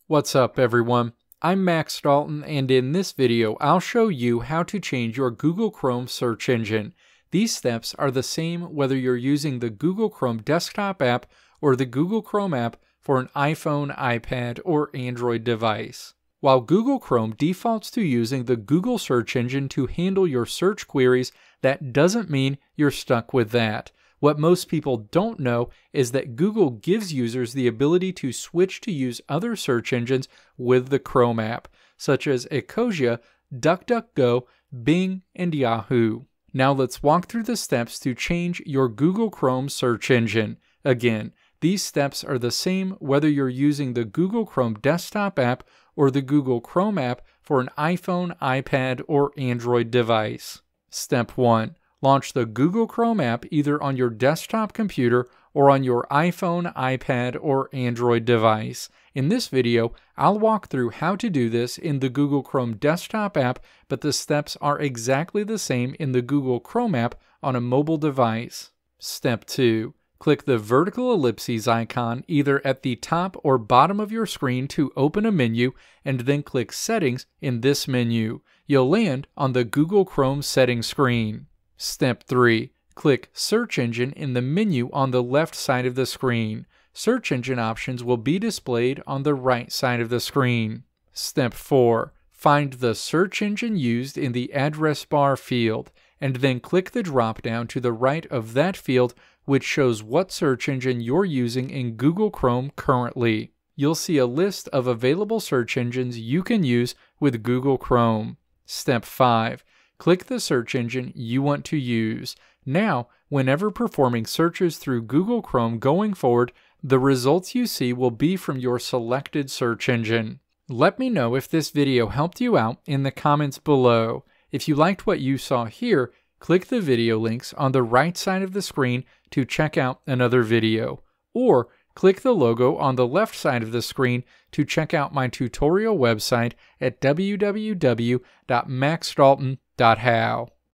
What's up, everyone? I'm Max Dalton, and in this video I'll show you how to change your Google Chrome search engine. These steps are the same whether you're using the Google Chrome desktop app or the Google Chrome app for an iPhone, iPad, or Android device. While Google Chrome defaults to using the Google search engine to handle your search queries, that doesn't mean you're stuck with that. What most people don't know is that Google gives users the ability to switch to use other search engines with the Chrome app, such as Ecosia, DuckDuckGo, Bing, and Yahoo. Now let's walk through the steps to change your Google Chrome search engine. Again, these steps are the same whether you're using the Google Chrome desktop app or the Google Chrome app for an iPhone, iPad, or Android device. Step 1. Launch the Google Chrome app either on your desktop computer or on your iPhone, iPad, or Android device. In this video, I'll walk through how to do this in the Google Chrome desktop app, but the steps are exactly the same in the Google Chrome app on a mobile device. Step 2. Click the vertical ellipses icon either at the top or bottom of your screen to open a menu, and then click Settings in this menu. You'll land on the Google Chrome settings screen. Step 3. Click Search Engine in the menu on the left side of the screen. Search engine options will be displayed on the right side of the screen. Step 4. Find the search engine used in the address bar field, and then click the drop-down to the right of that field, which shows what search engine you're using in Google Chrome currently. You'll see a list of available search engines you can use with Google Chrome. Step 5. Click the search engine you want to use. Now, whenever performing searches through Google Chrome going forward, the results you see will be from your selected search engine. Let me know if this video helped you out in the comments below. If you liked what you saw here, click the video links on the right side of the screen to check out another video. Or click the logo on the left side of the screen to check out my tutorial website at www.maxdalton.how.